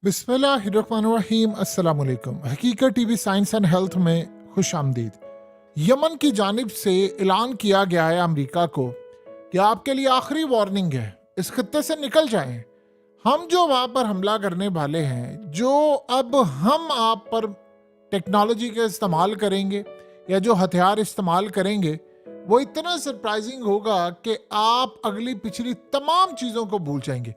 बिस्मिल्लाहिर्रहमानिर्रहीम। अस्सलाम वालेकुम। हकीकत टीवी साइंस एंड हेल्थ में खुश आमदीद। यमन की जानिब से ऐलान किया गया है अमेरिका को कि आपके लिए आखिरी वार्निंग है, इस खत्ते से निकल जाएं। हम जो वहाँ पर हमला करने वाले हैं, जो अब हम आप पर टेक्नोलॉजी का इस्तेमाल करेंगे या जो हथियार इस्तेमाल करेंगे, वो इतना सरप्राइजिंग होगा कि आप अगली पिछली तमाम चीज़ों को भूल जाएंगे।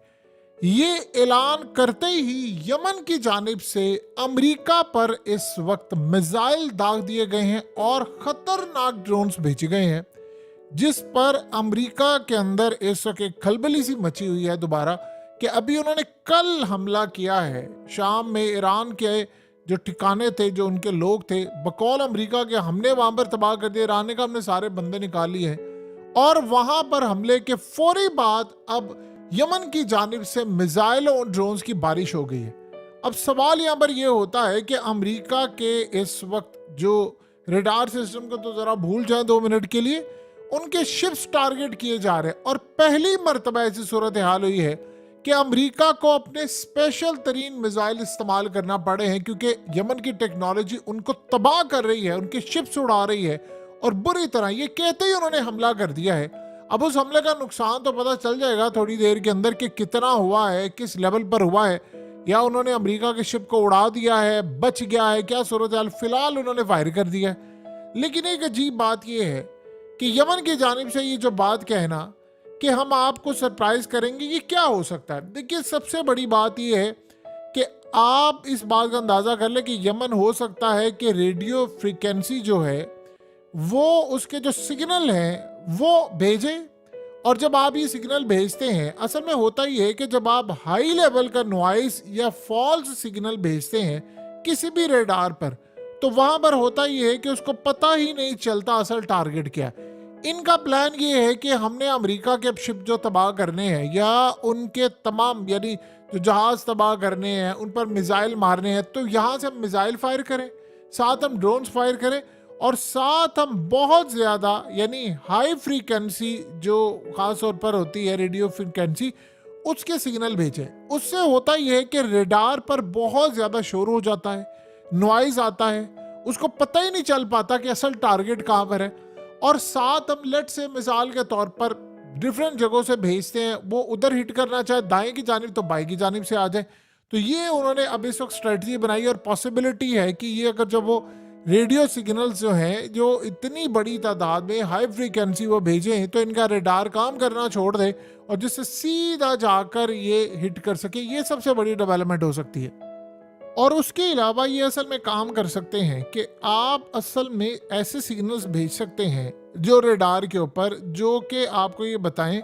ये ऐलान करते ही यमन की जानिब से अमेरिका पर इस वक्त मिसाइल दाग दिए गए हैं और खतरनाक ड्रोन्स भेजे गए हैं, जिस पर अमेरिका के अंदर इस वक्त एक खलबली सी मची हुई है दोबारा कि अभी उन्होंने कल हमला किया है शाम में ईरान के जो ठिकाने थे, जो उनके लोग थे, बकौल अमेरिका के हमने वहां पर तबाह कर दिया। ईरान ने कहा हमने सारे बंदे निकाल लिए हैं और वहां पर हमले के फौरी बाद अब यमन की जानिब से मिसाइल और ड्रोन्स की बारिश हो गई है। अब सवाल यहाँ पर यह होता है कि अमेरिका के इस वक्त जो रडार सिस्टम को तो जरा भूल जाए 2 मिनट के लिए, उनके शिप्स टारगेट किए जा रहे हैं और पहली मर्तबा ऐसी सूरत हाल हुई है कि अमेरिका को अपने स्पेशल तरीन मिसाइल इस्तेमाल करना पड़े हैं, क्योंकि यमन की टेक्नोलॉजी उनको तबाह कर रही है, उनके शिप्स उड़ा रही है और बुरी तरह। ये कहते ही उन्होंने हमला कर दिया है। अब उस हमले का नुकसान तो पता चल जाएगा थोड़ी देर के अंदर कि कितना हुआ है, किस लेवल पर हुआ है, या उन्होंने अमेरिका के शिप को उड़ा दिया है, बच गया है, क्या सूरत हाल। फिलहाल उन्होंने फायर कर दिया है। लेकिन एक अजीब बात यह है कि यमन की जानिब से ये जो बात कहना कि हम आपको सरप्राइज करेंगे, ये क्या हो सकता है। देखिए, सबसे बड़ी बात यह है कि आप इस बात का अंदाजा कर ले कि यमन हो सकता है कि रेडियो फ्रीक्वेंसी जो है वो उसके जो सिग्नल हैं वो भेजे। और जब आप ये सिग्नल भेजते हैं, असल में होता ही है कि जब आप हाई लेवल का नॉइस या फॉल्स सिग्नल भेजते हैं किसी भी रडार पर, तो वहां पर होता ही है कि उसको पता ही नहीं चलता असल टारगेट क्या है। इनका प्लान ये है कि हमने अमेरिका के शिप जो तबाह करने हैं या उनके तमाम यानी जो जहाज तबाह करने हैं, उन पर मिसाइल मारने हैं, तो यहाँ से हम मिसाइल फायर करें, साथ हम ड्रोन्स फायर करें और साथ हम बहुत ज़्यादा यानी हाई फ्रीक्वेंसी जो ख़ास तौर पर होती है रेडियो फ्रीक्वेंसी, उसके सिग्नल भेजें। उससे होता ही है कि रडार पर बहुत ज़्यादा शोर हो जाता है, नॉइज़ आता है, उसको पता ही नहीं चल पाता कि असल टारगेट कहाँ पर है। और साथ हम लेट से मिसाल के तौर पर डिफरेंट जगहों से भेजते हैं, वो उधर हिट करना चाहे दाएं की जानिब तो बाएं की जानिब से आ जाए। तो ये उन्होंने अब इस वक्त स्ट्रेटजी बनाई और पॉसिबिलिटी है कि ये अगर जब वो रेडियो सिग्नल्स जो हैं जो इतनी बड़ी तादाद में हाई फ्रीक्वेंसी वो भेजें, तो इनका रडार काम करना छोड़ दे और जिससे सीधा जाकर ये हिट कर सके। ये सबसे बड़ी डेवलपमेंट हो सकती है। और उसके अलावा ये असल में काम कर सकते हैं कि आप असल में ऐसे सिग्नल्स भेज सकते हैं जो रडार के ऊपर, जो कि आपको ये बताएं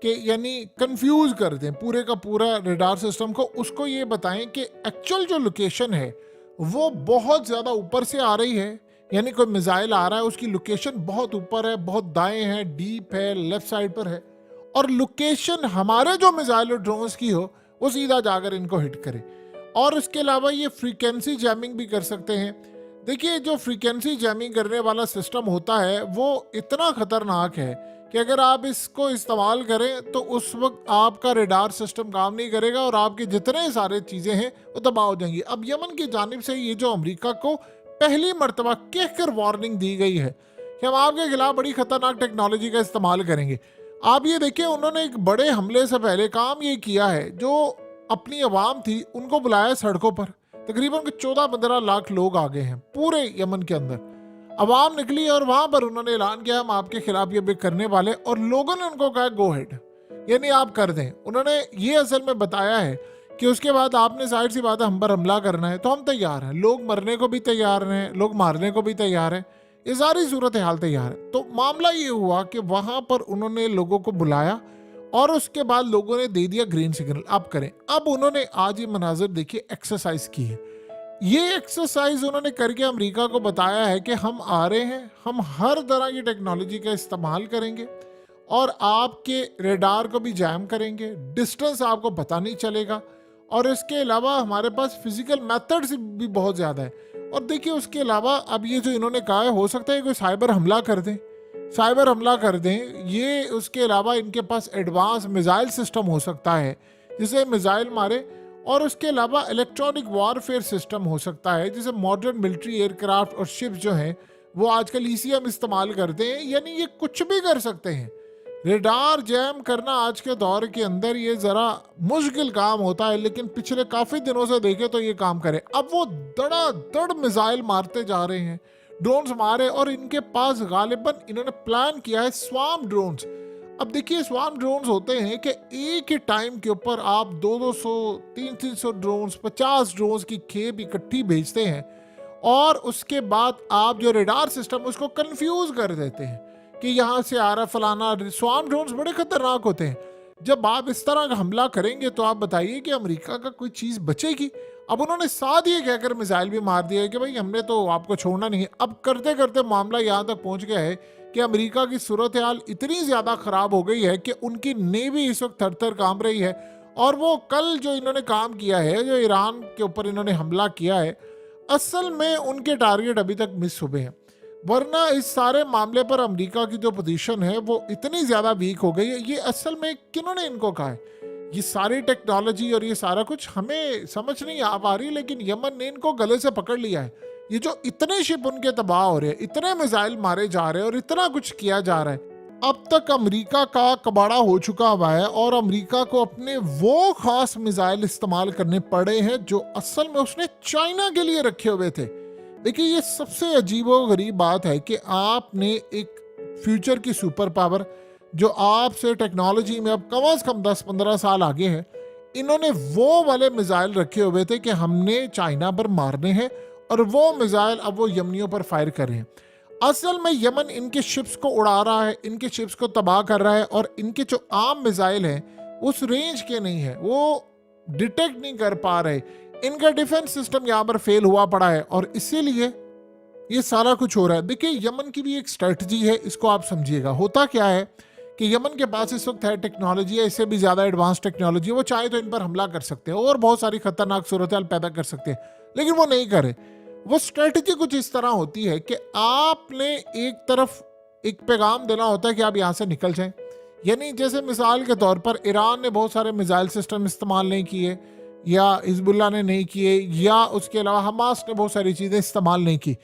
कि यानी कंफ्यूज कर दें पूरे का पूरा रडार सिस्टम को। उसको ये बताएं कि एक्चुअल जो लोकेशन है वो बहुत ज़्यादा ऊपर से आ रही है, यानी कोई मिसाइल आ रहा है, उसकी लोकेशन बहुत ऊपर है, बहुत दाएं है, डीप है, लेफ्ट साइड पर है, और लोकेशन हमारे जो मिसाइल और ड्रोन्स की हो वो सीधा जाकर इनको हिट करे। और उसके अलावा ये फ्रीक्वेंसी जैमिंग भी कर सकते हैं। देखिए, जो फ्रीक्वेंसी जैमिंग करने वाला सिस्टम होता है वो इतना ख़तरनाक है कि अगर आप इसको इस्तेमाल करें तो उस वक्त आपका रडार सिस्टम काम नहीं करेगा और आपकी जितने सारे चीज़ें हैं वो तबाह हो जाएंगी। अब यमन की जानिब से ये जो अमेरिका को पहली मर्तबा कहकर वार्निंग दी गई है कि हम आपके खिलाफ बड़ी ख़तरनाक टेक्नोलॉजी का इस्तेमाल करेंगे। आप ये देखिए, उन्होंने एक बड़े हमले से पहले काम ये किया है, जो अपनी आवाम थी उनको बुलाया सड़कों पर। तकरीबन 14-15 लाख लोग आ गए हैं पूरे यमन के अंदर। आवाम निकली और वहां पर उन्होंने ऐलान किया हम आपके खिलाफ ये भी करने वाले, और लोगों ने उनको कहा गो हेड, यानी आप कर दें। उन्होंने ये असल में बताया है कि उसके बाद आपने जाहिर सी बात है हम पर हमला करना है तो हम तैयार हैं, लोग मरने को भी तैयार हैं, लोग मारने को भी तैयार हैं, ये सारी सूरत हाल तैयार है। तो मामला ये हुआ कि वहां पर उन्होंने लोगों को बुलाया और उसके बाद लोगों ने दे दिया ग्रीन सिग्नल, आप करें। अब उन्होंने आज ये मनाजर देखिए, एक्सरसाइज की है। ये एक्सरसाइज उन्होंने करके अमेरिका को बताया है कि हम आ रहे हैं, हम हर तरह की टेक्नोलॉजी का इस्तेमाल करेंगे और आपके रडार को भी जैम करेंगे, डिस्टेंस आपको पता नहीं चलेगा, और इसके अलावा हमारे पास फिजिकल मेथड्स भी बहुत ज़्यादा है। और देखिए, उसके अलावा अब ये जो इन्होंने कहा है, हो सकता है कोई साइबर हमला कर दें, साइबर हमला कर दें ये। उसके अलावा इनके पास एडवांस मिसाइल सिस्टम हो सकता है जिसे मिसाइल मारे और उसके अलावा इलेक्ट्रॉनिक वॉरफेयर सिस्टम हो सकता है, जैसे मॉडर्न मिलिट्री एयरक्राफ्ट और शिप्स जो हैं वो आजकल ईसीएम इस्तेमाल करते हैं, यानी ये कुछ भी कर सकते हैं। रेडार जैम करना आज के दौर के अंदर ये ज़रा मुश्किल काम होता है, लेकिन पिछले काफ़ी दिनों से देखे तो ये काम करे। अब वो धड़ाधड़ मिसाइल मारते जा रहे हैं, ड्रोन्स मारे, और इनके पास गालिबन इन्होंने प्लान किया है स्वार्म ड्रोन्स। अब देखिए स्वार्म ड्रोन्स होते हैं कि एक ही टाइम के ऊपर आप 200 300 ड्रोन्स 50 ड्रोन्स की खेप इकट्ठी भेजते हैं, और उसके बाद आप जो रेडार सिस्टम उसको कंफ्यूज कर देते हैं कि यहाँ से आ रहा फलाना। स्वार्म ड्रोन्स बड़े खतरनाक होते हैं। जब आप इस तरह का हमला करेंगे तो आप बताइए कि अमेरिका का कोई चीज़ बचेगी। अब उन्होंने साथ ये कहकर मिसाइल भी मार दिया है कि भाई हमने तो आपको छोड़ना नहीं है। अब करते करते मामला यहाँ तक पहुँच गया है कि अमेरिका की सूरत हाल इतनी ज़्यादा ख़राब हो गई है कि उनकी नेवी इस वक्त थर थर कांप रही है। और वो कल जो इन्होंने काम किया है, जो ईरान के ऊपर इन्होंने हमला किया है, असल में उनके टारगेट अभी तक मिस हुए हैं। वरना इस सारे मामले पर अमेरिका की जो पोजीशन है वो इतनी ज़्यादा वीक हो गई है। ये असल में किन्होंने इनको कहा है? ये सारी टेक्नोलॉजी और ये सारा कुछ हमें समझ नहीं आ पा रही, लेकिन यमन ने इनको गले से पकड़ लिया है। ये जो इतने शिप उनके तबाह हो रहे हैं, इतने मिसाइल मारे जा रहे हैं और इतना कुछ किया जा रहा है, अब तक अमेरिका का कबाड़ा हो चुका हुआ है और अमेरिका को अपने वो खास मिसाइल इस्तेमाल करने पड़े हैं जो असल में उसने चाइना के लिए रखे हुए थे। देखिए ये सबसे अजीबो गरीब बात है कि आपने एक फ्यूचर की सुपर पावर जो आपसे टेक्नोलॉजी में अब कम से कम 10-15 साल आगे है, इन्होंने वो वाले मिसाइल रखे हुए थे कि हमने चाइना पर मारने हैं, और वो मिसाइल अब वो यमनियों पर फायर कर रहे हैं। असल में यमन इनके शिप्स को उड़ा रहा है, इनके शिप्स को तबाह कर रहा है, और इनके जो आम मिसाइल हैं उस रेंज के नहीं है, वो डिटेक्ट नहीं कर पा रहे। इनका डिफेंस सिस्टम यहाँ पर फेल हुआ पड़ा है और इसीलिए ये सारा कुछ हो रहा है। देखिए यमन की भी एक स्ट्रेटजी है, इसको आप समझिएगा। होता क्या है कि यमन के पास इस वक्त है टेक्नोलॉजी है, इससे भी ज़्यादा एडवांस टेक्नोलॉजी है। वो चाहे तो इन पर हमला कर सकते हैं और बहुत सारी खतरनाक सूरत पैदा कर सकते हैं, लेकिन वो नहीं करे। वो स्ट्रेटजी कुछ इस तरह होती है कि आपने एक तरफ एक पैगाम देना होता है कि आप यहाँ से निकल जाएं। यानी जैसे मिसाल के तौर पर ईरान ने बहुत सारे मिसाइल सिस्टम इस्तेमाल नहीं किए, या हिजबुल्लाह ने नहीं किए, या उसके अलावा हमास ने बहुत सारी चीज़ें इस्तेमाल नहीं की।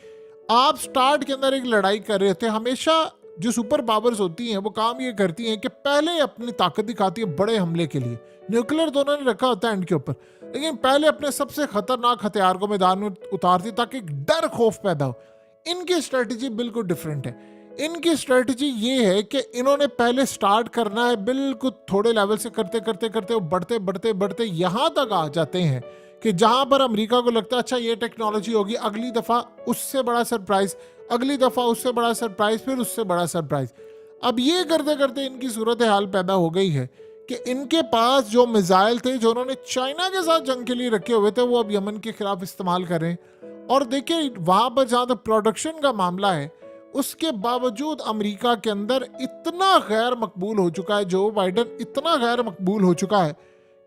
आप स्टार्ट के अंदर एक लड़ाई कर रहे थे। हमेशा जो सुपर पावर्स होती हैं वो काम ये करती हैं कि पहले अपनी ताकत दिखाती है बड़े हमले के लिए। न्यूक्लियर तो उन्होंने रखा होता है एंड के ऊपर, लेकिन पहले अपने सबसे खतरनाक हथियार को मैदान में उतारती ताकि एक डर खौफ पैदा हो। इनकी स्ट्रेटजी बिल्कुल डिफरेंट है। इनकी स्ट्रेटजी ये है कि इन्होंने पहले स्टार्ट करना है, बिल्कुल थोड़े लेवल से करते करते करते वो बढ़ते बढ़ते बढ़ते यहाँ तक आ जाते हैं कि जहाँ पर अमेरिका को लगता है अच्छा ये टेक्नोलॉजी होगी, अगली दफ़ा उससे बड़ा सरप्राइज, अगली दफ़ा उससे बड़ा सरप्राइज, फिर उससे बड़ा सरप्राइज। अब ये करते करते इनकी सूरत हाल पैदा हो गई है कि इनके पास जो मिसाइल थे जो उन्होंने चाइना के साथ जंग के लिए रखे हुए थे वो अब यमन के खिलाफ इस्तेमाल करें। और देखिए वहाँ पर जहाँ तक प्रोडक्शन का मामला है, उसके बावजूद अमेरिका के अंदर इतना गैर मकबूल हो चुका है, जो बाइडन इतना गैर मकबूल हो चुका है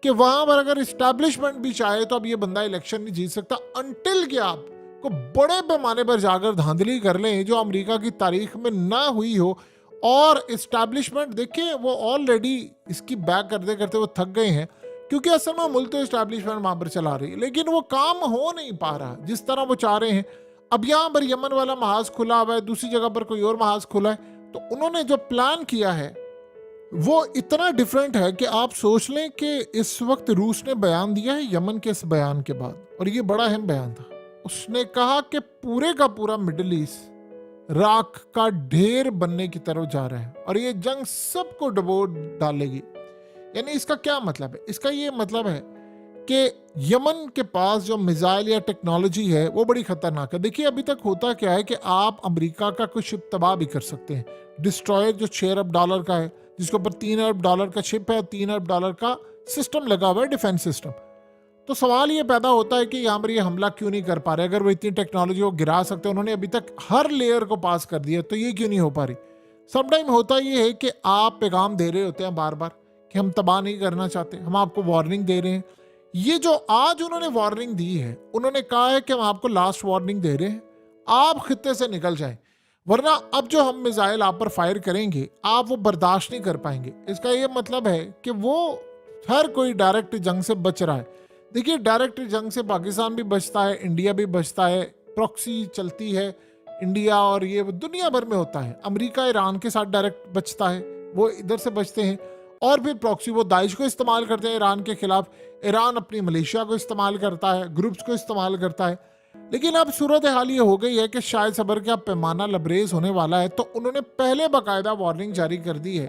कि वहाँ पर अगर इस्टेब्लिशमेंट भी चाहे तो अब ये बंदा इलेक्शन नहीं जीत सकता अनटिल कि आप को बड़े पैमाने पर जाकर धांधली कर लें जो अमेरिका की तारीख में ना हुई हो। और इस्टेब्लिशमेंट देखिए वो ऑलरेडी इसकी बैक करते करते वो थक गए हैं, क्योंकि असल में मुल्क तो इस्टेब्लिशमेंट वहाँ पर चला रही है, लेकिन वो काम हो नहीं पा रहा जिस तरह वो चाह रहे हैं। अब यहाँ पर यमन वाला महाज खुला हुआ है, दूसरी जगह पर कोई और महाज खुला है, तो उन्होंने जो प्लान किया है वो इतना डिफरेंट है कि आप सोच लें कि इस वक्त रूस ने बयान दिया है यमन के इस बयान के बाद, और ये बड़ा अहम बयान था। उसने कहा कि पूरे का पूरा मिडिल ईस्ट राख का ढेर बनने की तरफ जा रहा है और ये जंग सबको डुबो डालेगी। यानी इसका क्या मतलब है? इसका ये मतलब है कि यमन के पास जो मिसाइल या टेक्नोलॉजी है वो बड़ी खतरनाक है। देखिए अभी तक होता क्या है कि आप अमेरिका का कुछ शिप तबाह भी कर सकते हैं। डिस्ट्रॉयर जो $6 अरब का है, जिसके ऊपर $3 अरब का शिप है, $3 अरब का सिस्टम लगा हुआ है, डिफेंस सिस्टम। तो सवाल ये पैदा होता है कि यहाँ पर ये हमला क्यों नहीं कर पा रहे? अगर वो इतनी टेक्नोलॉजी को गिरा सकते हैं, उन्होंने अभी तक हर लेयर को पास कर दिया, तो ये क्यों नहीं हो पा रही? समटाइम होता ये है कि आप पैगाम दे रहे होते हैं बार बार कि हम तबाह नहीं करना चाहते, हम आपको वार्निंग दे रहे हैं। ये जो आज उन्होंने वार्निंग दी है, उन्होंने कहा है कि हम आपको लास्ट वार्निंग दे रहे हैं, आप खित्ते से निकल जाएं, वरना अब जो हम मिसाइल आप पर फायर करेंगे आप वो बर्दाश्त नहीं कर पाएंगे। इसका ये मतलब है कि वो हर कोई डायरेक्ट जंग से बच रहा है। देखिए, डायरेक्ट जंग से पाकिस्तान भी बचता है, इंडिया भी बचता है, प्रॉक्सी चलती है इंडिया और ये दुनिया भर में होता है। अमेरिका ईरान के साथ डायरेक्ट बचता है, वो इधर से बचते हैं। और फिर प्रॉक्सी वो दाइश को इस्तेमाल करते हैं ईरान के खिलाफ, ईरान अपनी मलेशिया को इस्तेमाल करता है, ग्रुप्स को इस्तेमाल करता है। लेकिन अब सूरत हाल ये हो गई है कि शायद सबर का पैमाना लबरेज होने वाला है, तो उन्होंने पहले बाकायदा वार्निंग जारी कर दी है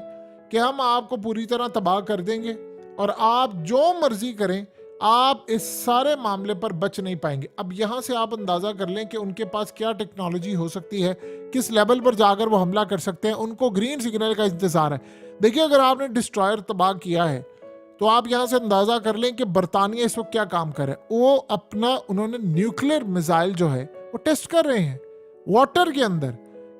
कि हम आपको पूरी तरह तबाह कर देंगे और आप जो मर्जी करें, आप इस सारे मामले पर बच नहीं पाएंगे। अब यहाँ से आप अंदाज़ा कर लें कि उनके पास क्या टेक्नोलॉजी हो सकती है, किस लेवल पर जाकर वो हमला कर सकते हैं। उनको ग्रीन सिग्नल का इंतज़ार है। देखिए, अगर आपने डिस्ट्रॉयर तबाह किया है तो आप यहाँ से अंदाज़ा कर लें कि बरतानिया इस वक्त क्या काम कर रहा है। वो अपना उन्होंने न्यूक्लियर मिसाइल जो है वो टेस्ट कर रहे हैं वाटर के अंदर,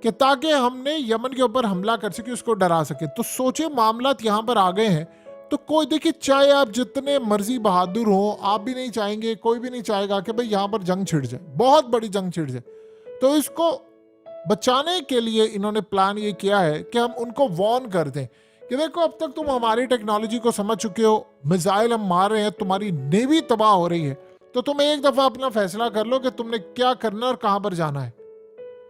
कि ताकि हमने यमन के ऊपर हमला कर सके, उसको डरा सके। तो सोचे मामला यहाँ पर आ गए हैं। तो कोई देखिए, चाहे आप जितने मर्जी बहादुर हो, आप भी नहीं चाहेंगे, कोई भी नहीं चाहेगा कि भाई यहाँ पर जंग छिड़ जाए, बहुत बड़ी जंग छिड़ जाए। तो इसको बचाने के लिए इन्होंने प्लान ये किया है कि हम उनको वार्न कर दें कि देखो, अब तक तुम हमारी टेक्नोलॉजी को समझ चुके हो, मिसाइल हम मार रहे हैं, तुम्हारी नेवी तबाह हो रही है, तो तुम एक दफा अपना फैसला कर लो कि तुमने क्या करना और कहां पर जाना है।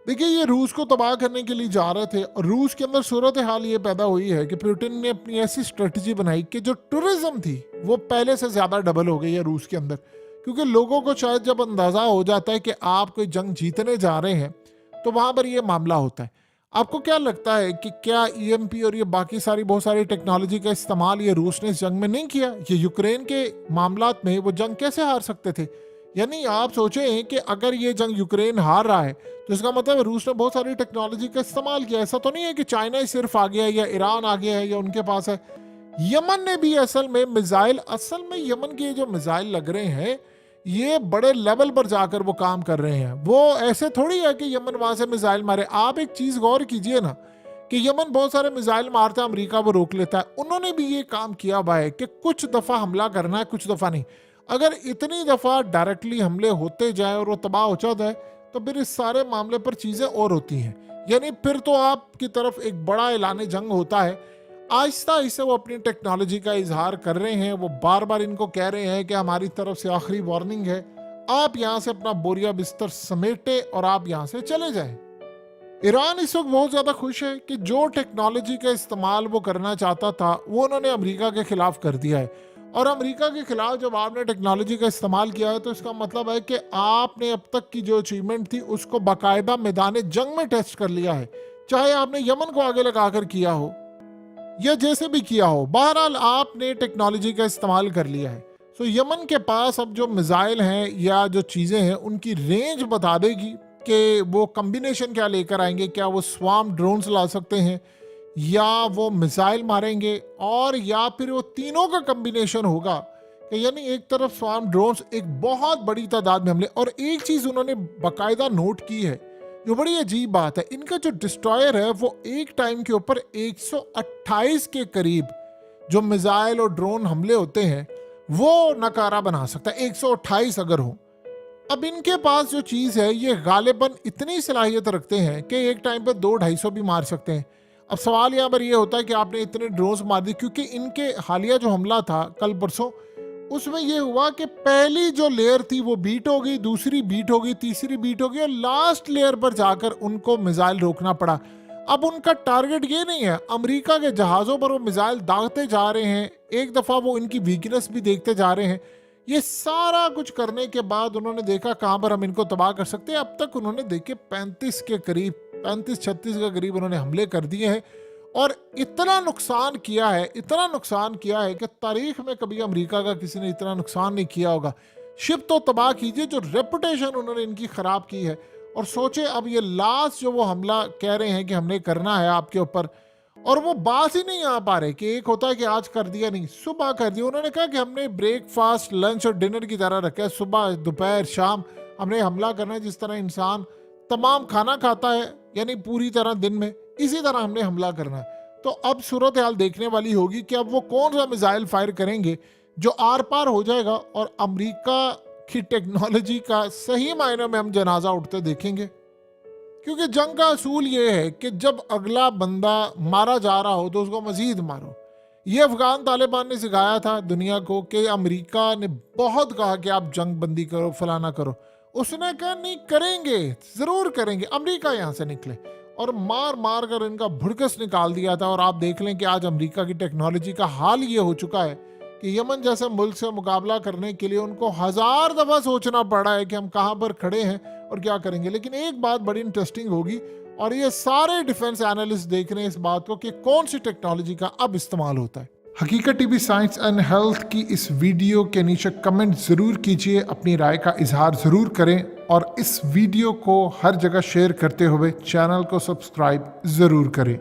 देखिए, ये रूस को तबाह करने के लिए जा रहे थे और रूस के अंदर सूरत हाल ये पैदा हुई है कि पुतिन ने अपनी ऐसी स्ट्रेटजी बनाई कि जो टूरिज्म थी वो पहले से ज्यादा डबल हो गई है रूस के अंदर। क्योंकि लोगों को शायद जब अंदाजा हो जाता है कि आप कोई जंग जीतने जा रहे हैं, तो वहां पर ये मामला होता है। आपको क्या लगता है कि क्या ईएमपी और ये बाकी सारी बहुत सारी टेक्नोलॉजी का इस्तेमाल ये रूस ने इस जंग में नहीं किया? ये यूक्रेन के मामलात में वो जंग कैसे हार सकते थे? यानी आप सोचें कि अगर ये जंग यूक्रेन हार रहा है तो इसका मतलब रूस ने बहुत सारी टेक्नोलॉजी का इस्तेमाल किया। ऐसा तो नहीं है कि चाइना ही सिर्फ आ गया है या ईरान आ गया है या उनके पास है। यमन ने भी असल में मिसाइल, असल में यमन के जो मिसाइल लग रहे हैं ये बड़े लेवल पर जाकर वो काम कर रहे हैं। वो ऐसे थोड़ी है कि यमन वहां से मिसाइल मारे। आप एक चीज गौर कीजिए ना कि यमन बहुत सारे मिसाइल मारता है, अमेरिका वो रोक लेता है। उन्होंने भी ये काम किया हुआ है कि कुछ दफा हमला करना है, कुछ दफा नहीं। अगर इतनी दफा डायरेक्टली हमले होते जाए और वो तबाह हो जाता है, तो फिर इस सारे मामले पर चीजें और होती हैं। यानी फिर तो आपकी तरफ एक बड़ा ऐलान जंग होता है। आहिस्ता आहिस्ता वो अपनी टेक्नोलॉजी का इजहार कर रहे हैं। वो बार बार इनको कह रहे हैं कि हमारी तरफ से आखिरी वार्निंग है, आप यहाँ से अपना बोरिया बिस्तर समेटे और आप यहाँ से चले जाएं। ईरान इस वक्त बहुत ज्यादा खुश है कि जो टेक्नोलॉजी का इस्तेमाल वो करना चाहता था वो उन्होंने अमेरिका के खिलाफ कर दिया है। और अमेरिका के खिलाफ जब आपने टेक्नोलॉजी का इस्तेमाल किया है तो इसका मतलब है कि आपने अब तक की जो अचीवमेंट थी उसको बाकायदा मैदान जंग में टेस्ट कर लिया है। चाहे आपने यमन को आगे लगाकर किया हो या जैसे भी किया हो, बहरहाल आपने टेक्नोलॉजी का इस्तेमाल कर लिया है। सो यमन के पास अब जो मिसाइल हैं या जो चीज़ें हैं उनकी रेंज बता देगी कि वो कम्बिनेशन क्या लेकर आएंगे। क्या वो स्वार्म ड्रोन्स ला सकते हैं या वो मिसाइल मारेंगे, और या फिर वो तीनों का कम्बिनेशन होगा कि यानी एक तरफ स्वार्म ड्रोन्स, एक बहुत बड़ी तादाद में हमले। और एक चीज़ उन्होंने बाकायदा नोट की है जो बड़ी अजीब बात है, इनका जो डिस्ट्रॉयर है वो एक टाइम के ऊपर 128 के करीब जो मिसाइल और ड्रोन हमले होते हैं वो नकारा बना सकता है, 128 अगर हो। अब इनके पास जो चीज़ है ये गालिबन इतनी सलाहियत रखते हैं कि एक टाइम पर 200-250 भी मार सकते हैं। अब सवाल यहाँ पर ये होता है कि आपने इतने ड्रोन्स मार दी, क्योंकि इनके हालिया जो हमला था कल परसों, उसमें यह हुआ कि पहली जो लेयर थी वो बीट हो गई, दूसरी बीट हो गई, तीसरी बीट हो गई और लास्ट लेयर पर जाकर उनको मिसाइल रोकना पड़ा। अब उनका टारगेट ये नहीं है, अमेरिका के जहाज़ों पर वो मिसाइल दागते जा रहे हैं, एक दफ़ा वो इनकी वीकनेस भी देखते जा रहे हैं। ये सारा कुछ करने के बाद उन्होंने देखा कहाँ पर हम इनको तबाह कर सकते हैं। अब तक उन्होंने देखे 35 के करीब, 35-36 के करीब उन्होंने हमले कर दिए हैं और इतना नुकसान किया है, इतना नुकसान किया है कि तारीख में कभी अमेरिका का किसी ने इतना नुकसान नहीं किया होगा। शिप तो तबाह कीजिए, जो रेपुटेशन उन्होंने इनकी खराब की है। और सोचे अब ये लास्ट जो वो हमला कह रहे हैं कि हमने करना है आपके ऊपर, और वो बात ही नहीं आ पा रहे कि एक होता है कि आज कर दिया, नहीं सुबह कर दिया। उन्होंने कहा कि हमने ब्रेकफास्ट, लंच और डिनर की तरह रखा है, सुबह दोपहर शाम हमने हमला करना है। जिस तरह इंसान तमाम खाना खाता है यानी पूरी तरह दिन में, इसी तरह हमने हमला करना है। तो अब सूरत हाल देखने वाली होगी कि अब वो कौन सा मिसाइल फायर करेंगे जो आर पार हो जाएगा और अमेरिका की टेक्नोलॉजी का सही मायने में हम जनाजा उठते देखेंगे। क्योंकि जंग का असूल ये है कि जब अगला बंदा मारा जा रहा हो तो उसको मजीद मारो। ये अफगान तालिबान ने सिखाया था दुनिया को कि अमेरिका ने बहुत कहा कि आप जंग बंदी करो, फलाना करो। उसने कहा नहीं करेंगे, जरूर करेंगे। अमेरिका यहाँ से निकले और मार मार कर इनका भुड़कस निकाल दिया था। और आप देख लें कि आज अमेरिका की टेक्नोलॉजी का हाल ये हो चुका है कि यमन जैसे मुल्क से मुकाबला करने के लिए उनको 1000 दफा सोचना पड़ा है कि हम कहाँ पर खड़े हैं और क्या करेंगे। लेकिन एक बात बड़ी इंटरेस्टिंग होगी, और ये सारे डिफेंस एनालिस्ट देख रहे हैं इस बात को कि कौन सी टेक्नोलॉजी का अब इस्तेमाल होता है। हकीकत टीवी साइंस एंड हेल्थ की इस वीडियो के नीचे कमेंट जरूर कीजिए, अपनी राय का इजहार जरूर करें और इस वीडियो को हर जगह शेयर करते हुए चैनल को सब्सक्राइब जरूर करें।